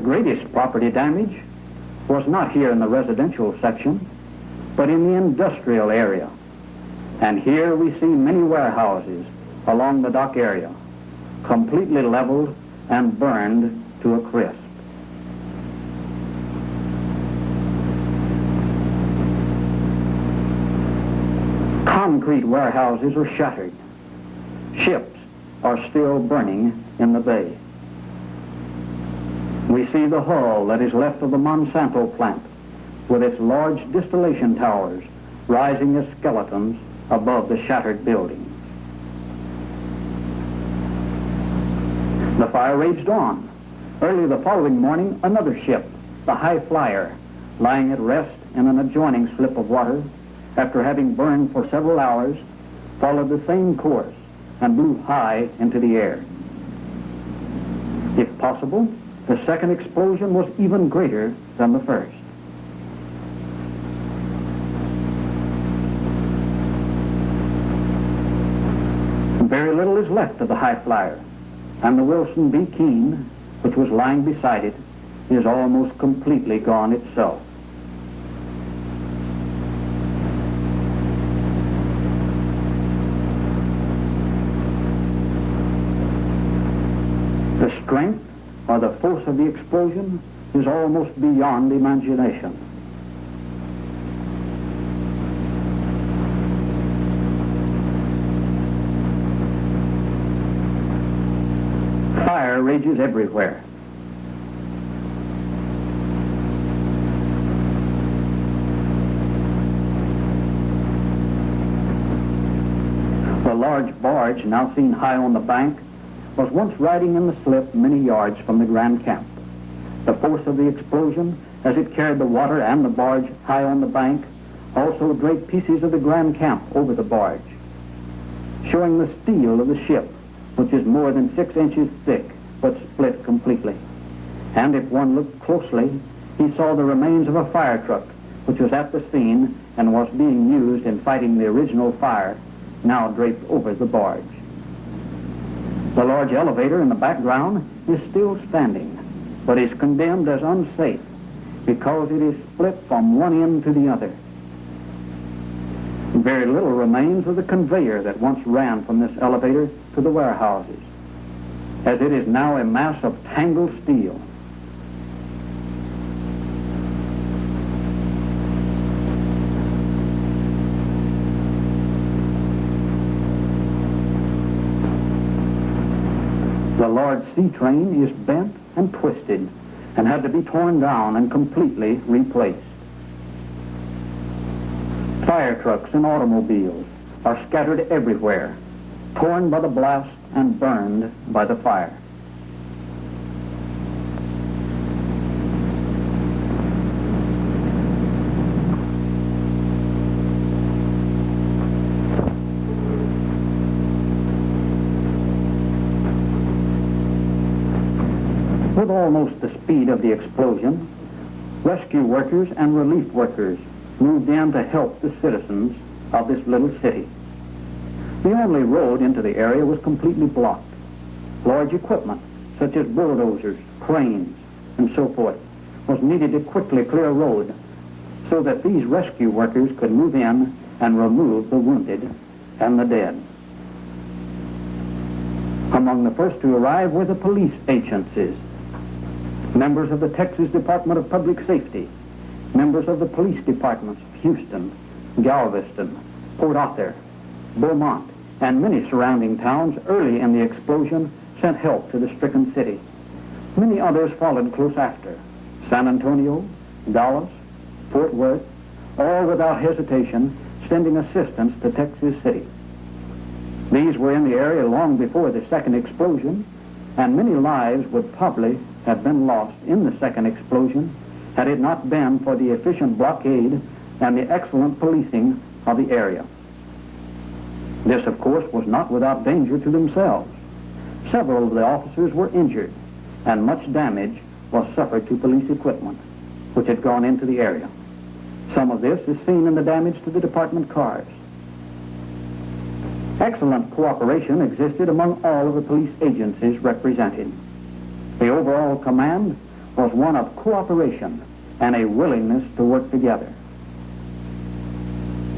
greatest property damage was not here in the residential section, but in the industrial area. And here we see many warehouses along the dock area, completely leveled and burned to a crisp. Concrete warehouses are shattered. Ships are still burning in the bay. We see the hull that is left of the Monsanto plant with its large distillation towers rising as skeletons above the shattered buildings. The fire raged on. Early the following morning, another ship, the High Flyer, lying at rest in an adjoining slip of water, after having burned for several hours, followed the same course and blew high into the air. If possible, the second explosion was even greater than the first. Very little is left of the High Flyer, and the Wilson B. Keene, which was lying beside it, is almost completely gone itself. The strength or the force of the explosion is almost beyond imagination. Fire rages everywhere. The large barge, now seen high on the bank, was once riding in the slip many yards from the Grandcamp. The force of the explosion, as it carried the water and the barge high on the bank, also draped pieces of the Grandcamp over the barge, showing the steel of the ship, which is more than 6 inches thick, but split completely. And if one looked closely, he saw the remains of a fire truck, which was at the scene and was being used in fighting the original fire, now draped over the barge. The large elevator in the background is still standing, but is condemned as unsafe because it is split from one end to the other. Very little remains of the conveyor that once ran from this elevator to the warehouses, as it is now a mass of tangled steel. The large sea train is bent and twisted and had to be torn down and completely replaced. Fire trucks and automobiles are scattered everywhere, torn by the blast and burned by the fire. With almost the speed of the explosion, rescue workers and relief workers moved in to help the citizens of this little city. The only road into the area was completely blocked. Large equipment, such as bulldozers, cranes, and so forth, was needed to quickly clear a road so that these rescue workers could move in and remove the wounded and the dead. Among the first to arrive were the police agencies, members of the Texas Department of Public Safety, members of the police departments of Houston, Galveston, Port Arthur, Beaumont, and many surrounding towns early in the explosion sent help to the stricken city. Many others followed close after. San Antonio, Dallas, Fort Worth, all without hesitation sending assistance to Texas City. These were in the area long before the second explosion, and many lives would probably have been lost in the second explosion had it not been for the efficient blockade and the excellent policing of the area. This, of course, was not without danger to themselves. Several of the officers were injured, and much damage was suffered to police equipment, which had gone into the area. Some of this is seen in the damage to the department cars. Excellent cooperation existed among all of the police agencies represented. The overall command was one of cooperation and a willingness to work together.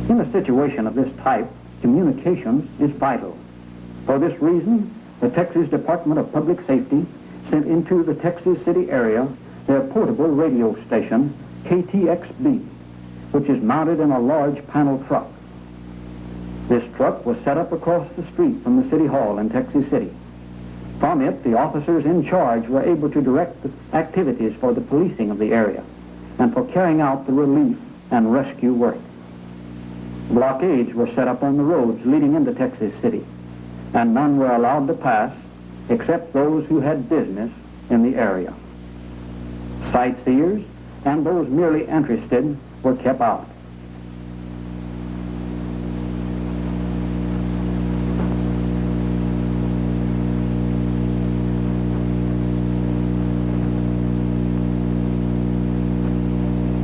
In a situation of this type, communications is vital. For this reason, the Texas Department of Public Safety sent into the Texas City area their portable radio station, KTXB, which is mounted in a large panel truck. This truck was set up across the street from the City Hall in Texas City. From it, the officers in charge were able to direct the activities for the policing of the area and for carrying out the relief and rescue work. Blockades were set up on the roads leading into Texas City, and none were allowed to pass except those who had business in the area. Sightseers and those merely interested were kept out.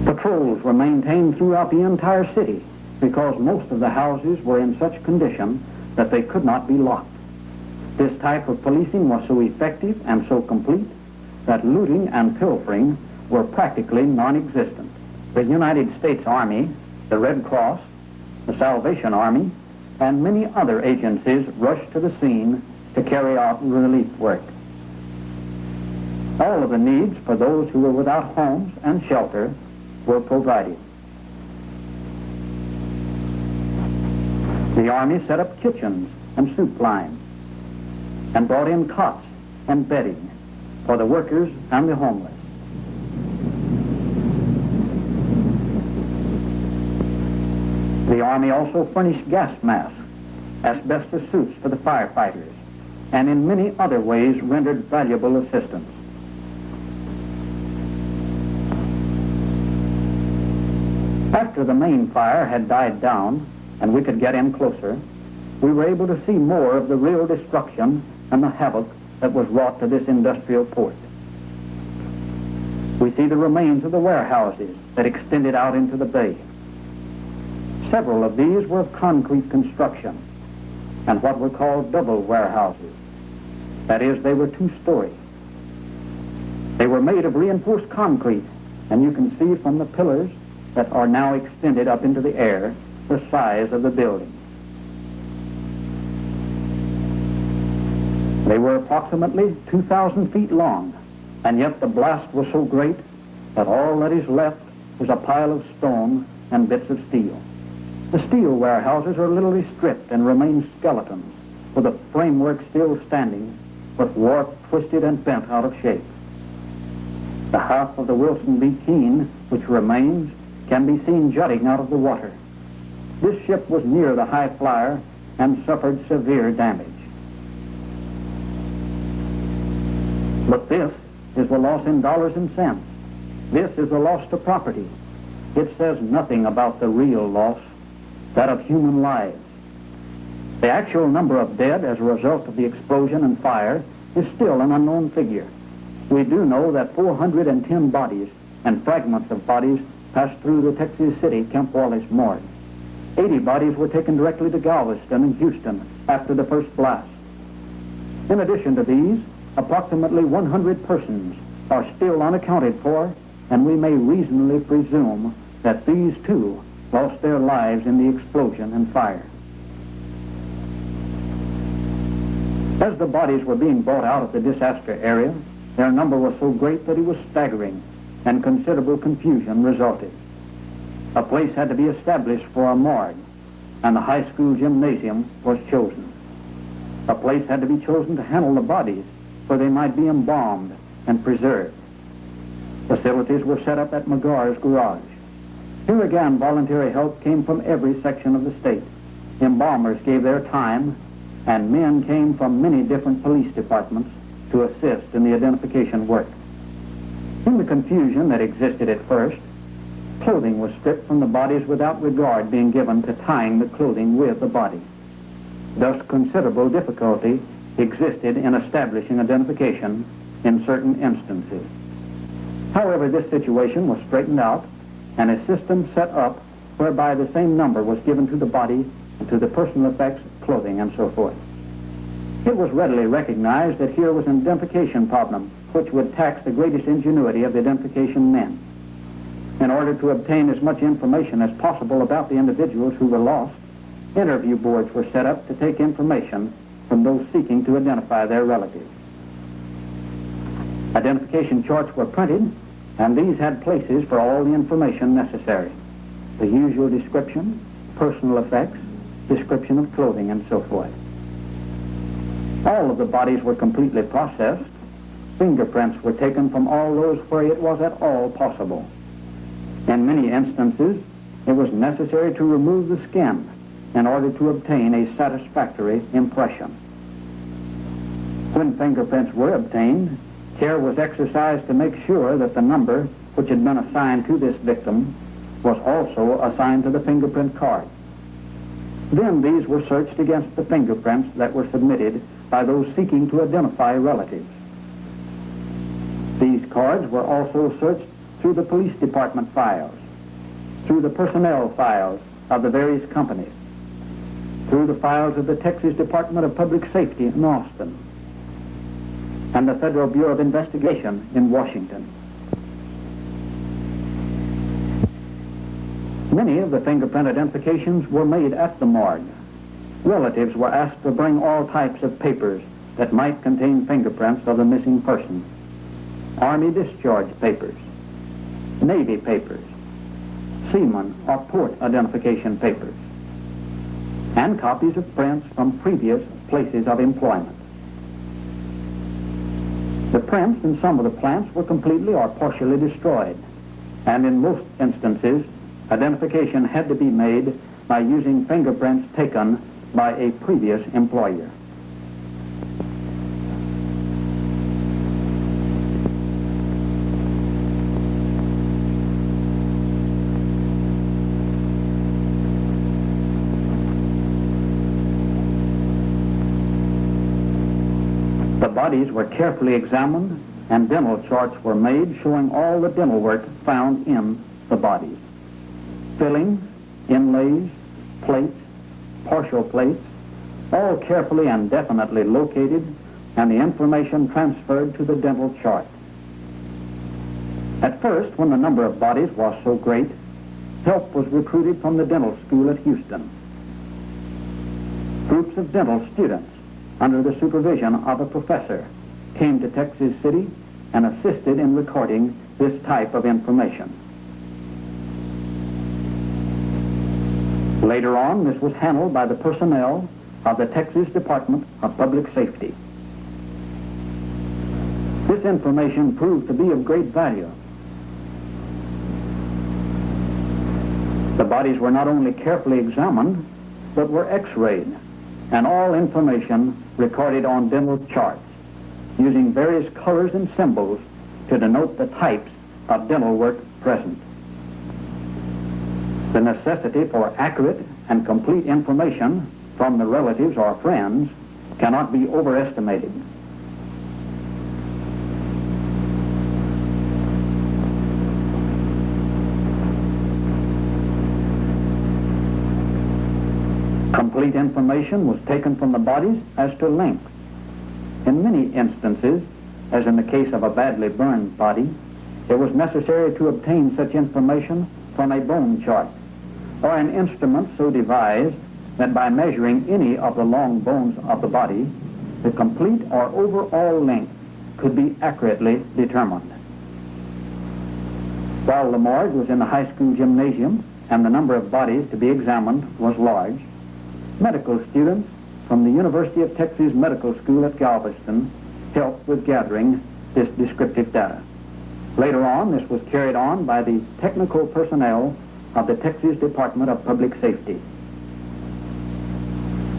Patrols were maintained throughout the entire city because most of the houses were in such condition that they could not be locked. This type of policing was so effective and so complete that looting and pilfering were practically non-existent. The United States Army, the Red Cross, the Salvation Army, and many other agencies rushed to the scene to carry out relief work. All of the needs for those who were without homes and shelter were provided. The Army set up kitchens and soup lines and brought in cots and bedding for the workers and the homeless. The Army also furnished gas masks, asbestos suits for the firefighters, and in many other ways rendered valuable assistance. After the main fire had died down and we could get in closer, we were able to see more of the real destruction and the havoc that was wrought to this industrial port. We see the remains of the warehouses that extended out into the bay. Several of these were of concrete construction and what were called double warehouses. That is, they were two-story. They were made of reinforced concrete, and you can see from the pillars that are now extended up into the air the size of the building. They were approximately 2,000 feet long, and yet the blast was so great that all that is left is a pile of stone and bits of steel. The steel warehouses are literally stripped and remain skeletons, with the framework still standing, but warped, twisted, and bent out of shape. The half of the Wilson B. Keene, which remains, can be seen jutting out of the water. This ship was near the high flyer and suffered severe damage. But this is the loss in dollars and cents. This is the loss to property. It says nothing about the real loss, that of human lives. The actual number of dead as a result of the explosion and fire is still an unknown figure. We do know that 410 bodies and fragments of bodies passed through the Texas City Camp Wallace morgue. 80 bodies were taken directly to Galveston and Houston after the first blast. In addition to these, approximately 100 persons are still unaccounted for, and we may reasonably presume that these too lost their lives in the explosion and fire. As the bodies were being brought out of the disaster area, their number was so great that it was staggering, and considerable confusion resulted. A place had to be established for a morgue, and the high school gymnasium was chosen. A place had to be chosen to handle the bodies where they might be embalmed and preserved. Facilities were set up at McGar's garage. Here again, voluntary help came from every section of the state. Embalmers gave their time, and men came from many different police departments to assist in the identification work. In the confusion that existed at first, clothing was stripped from the bodies without regard being given to tying the clothing with the body. Thus, considerable difficulty existed in establishing identification in certain instances. However, this situation was straightened out, and a system set up whereby the same number was given to the body and to the personal effects, clothing, and so forth. It was readily recognized that here was an identification problem which would tax the greatest ingenuity of the identification men. In order to obtain as much information as possible about the individuals who were lost, interview boards were set up to take information from those seeking to identify their relatives. Identification charts were printed, and these had places for all the information necessary: the usual description, personal effects, description of clothing, and so forth. All of the bodies were completely processed. Fingerprints were taken from all those where it was at all possible. In many instances, it was necessary to remove the skin in order to obtain a satisfactory impression. When fingerprints were obtained, care was exercised to make sure that the number which had been assigned to this victim was also assigned to the fingerprint card. Then these were searched against the fingerprints that were submitted by those seeking to identify relatives. These cards were also searched through the police department files, through the personnel files of the various companies, through the files of the Texas Department of Public Safety in Austin, and the Federal Bureau of Investigation in Washington. Many of the fingerprint identifications were made at the morgue. Relatives were asked to bring all types of papers that might contain fingerprints of the missing person: Army discharge papers, Navy papers, seaman or port identification papers, and copies of prints from previous places of employment. The prints in some of the plants were completely or partially destroyed, and in most instances, identification had to be made by using fingerprints taken by a previous employer. The bodies were carefully examined, and dental charts were made showing all the dental work found in the bodies: fillings, inlays, plates, partial plates, all carefully and definitely located, and the information transferred to the dental chart. At first, when the number of bodies was so great, help was recruited from the dental school at Houston. Groups of dental students, under the supervision of a professor, came to Texas City and assisted in recording this type of information. Later on, this was handled by the personnel of the Texas Department of Public Safety. This information proved to be of great value. The bodies were not only carefully examined, but were x-rayed, and all information recorded on dental charts, using various colors and symbols to denote the types of dental work present. The necessity for accurate and complete information from the relatives or friends cannot be overestimated. Complete information was taken from the bodies as to length. In many instances, as in the case of a badly burned body, it was necessary to obtain such information from a bone chart, or an instrument so devised that by measuring any of the long bones of the body, the complete or overall length could be accurately determined. While the morgue was in the high school gymnasium and the number of bodies to be examined was large, medical students from the University of Texas Medical School at Galveston helped with gathering this descriptive data. Later on, this was carried on by the technical personnel of the Texas Department of Public Safety.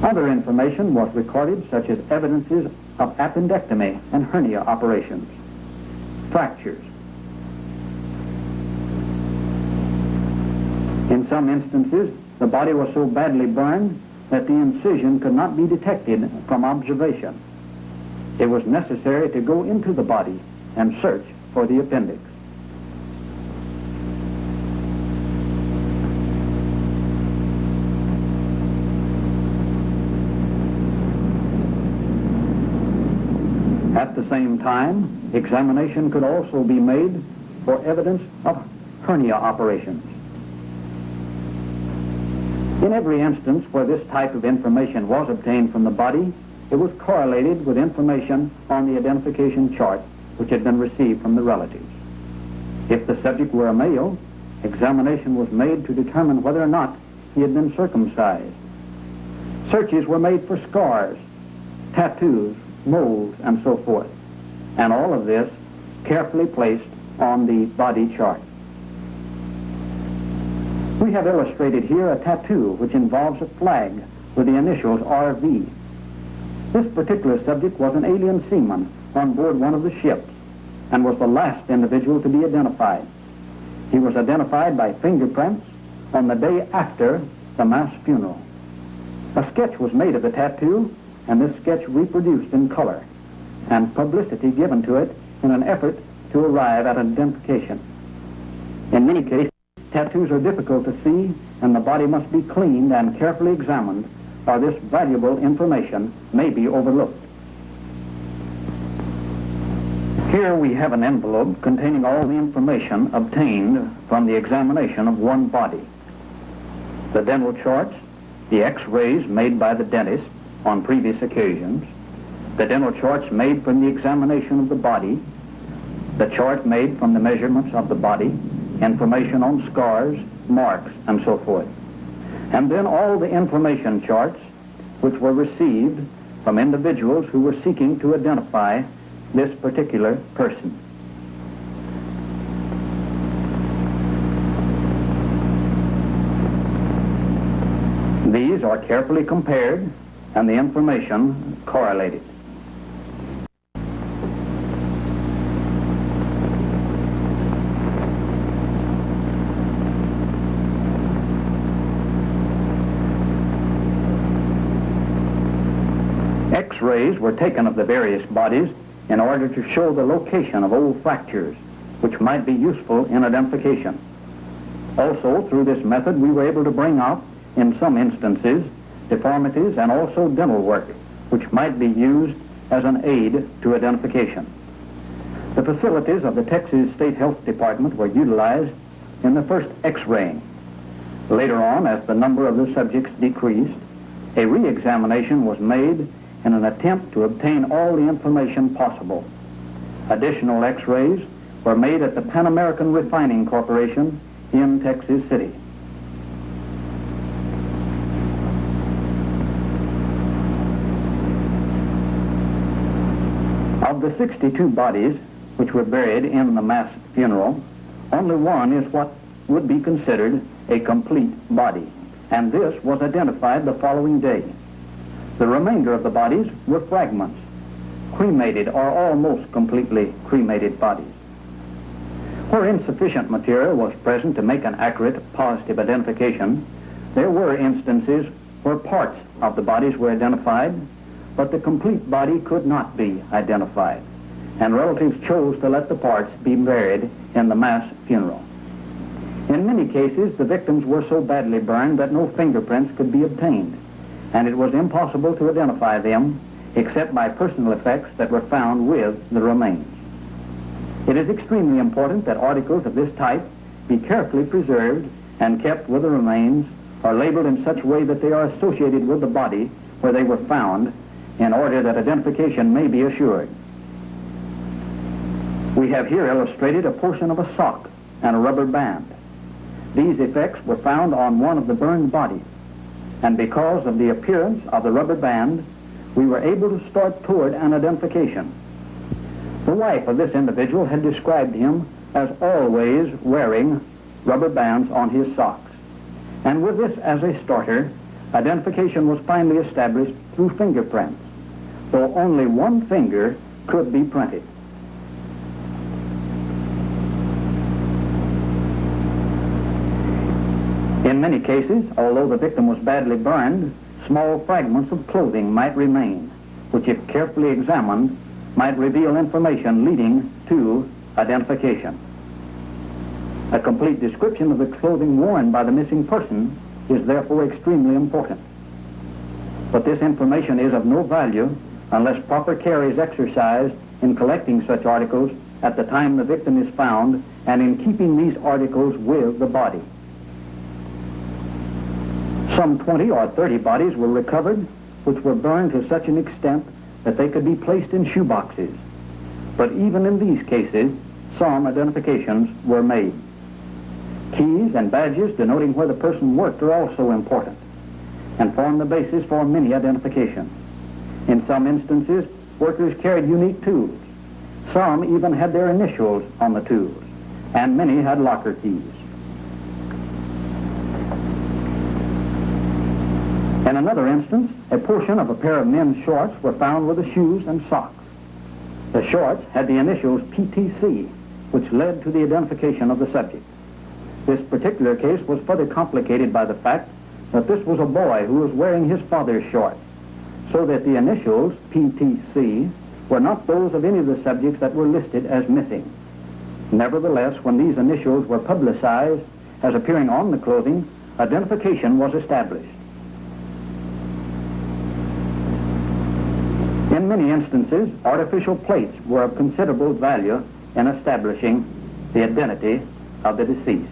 Other information was recorded, such as evidences of appendectomy and hernia operations, fractures. In some instances, the body was so badly burned that the incision could not be detected from observation. It was necessary to go into the body and search for the appendix. At At the same time, examination could also be made for evidence of hernia operations. In every instance where this type of information was obtained from the body, it was correlated with information on the identification chart which had been received from the relatives. If the subject were a male, examination was made to determine whether or not he had been circumcised. Searches were made for scars, tattoos, moles, and so forth, and all of this carefully placed on the body chart. We have illustrated here a tattoo which involves a flag with the initials RV. This particular subject was an alien seaman on board one of the ships and was the last individual to be identified. He was identified by fingerprints on the day after the mass funeral. A sketch was made of the tattoo, and this sketch reproduced in color, and publicity given to it in an effort to arrive at identification. In many cases, tattoos are difficult to see, and the body must be cleaned and carefully examined, or this valuable information may be overlooked. Here we have an envelope containing all the information obtained from the examination of one body. The dental charts, the x-rays made by the dentist on previous occasions, the dental charts made from the examination of the body, the chart made from the measurements of the body, information on scars, marks, and so forth. And then all the information charts which were received from individuals who were seeking to identify this particular person. These are carefully compared and the information correlated. X-rays were taken of the various bodies in order to show the location of old fractures, which might be useful in identification. Also, through this method, we were able to bring out, in some instances, deformities and also dental work, which might be used as an aid to identification. The facilities of the Texas State Health Department were utilized in the first X-raying. Later on, as the number of the subjects decreased, a re-examination was made in an attempt to obtain all the information possible. Additional X-rays were made at the Pan American Refining Corporation in Texas City. Of the 62 bodies which were buried in the mass funeral, only one is what would be considered a complete body, and this was identified the following day. The remainder of the bodies were fragments, cremated or almost completely cremated bodies. Where insufficient material was present to make an accurate positive identification, there were instances where parts of the bodies were identified, but the complete body could not be identified, and relatives chose to let the parts be buried in the mass funeral. In many cases, the victims were so badly burned that no fingerprints could be obtained, and it was impossible to identify them except by personal effects that were found with the remains. It is extremely important that articles of this type be carefully preserved and kept with the remains, or labeled in such a way that they are associated with the body where they were found, in order that identification may be assured. We have here illustrated a portion of a sock and a rubber band. These effects were found on one of the burned bodies, and because of the appearance of the rubber band, we were able to start toward an identification. The wife of this individual had described him as always wearing rubber bands on his socks. And with this as a starter, identification was finally established through fingerprints, though only one finger could be printed. In many cases, although the victim was badly burned, small fragments of clothing might remain, which if carefully examined, might reveal information leading to identification. A complete description of the clothing worn by the missing person is therefore extremely important. But this information is of no value unless proper care is exercised in collecting such articles at the time the victim is found and in keeping these articles with the body. Some 20 or 30 bodies were recovered which were burned to such an extent that they could be placed in shoeboxes. But even in these cases, some identifications were made. Keys and badges denoting where the person worked are also important and form the basis for many identifications. In some instances, workers carried unique tools. Some even had their initials on the tools, and many had locker keys. In another instance, a portion of a pair of men's shorts were found with the shoes and socks. The shorts had the initials PTC, which led to the identification of the subject. This particular case was further complicated by the fact that this was a boy who was wearing his father's shorts, so that the initials PTC were not those of any of the subjects that were listed as missing. Nevertheless, when these initials were publicized as appearing on the clothing, identification was established. In many instances, artificial plates were of considerable value in establishing the identity of the deceased.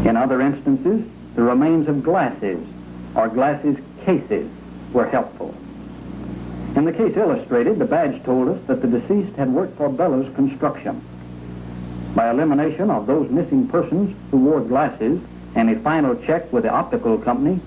In other instances, the remains of glasses or glasses cases were helpful. In the case illustrated, the badge told us that the deceased had worked for Bellows Construction. By elimination of those missing persons who wore glasses and a final check with the optical company,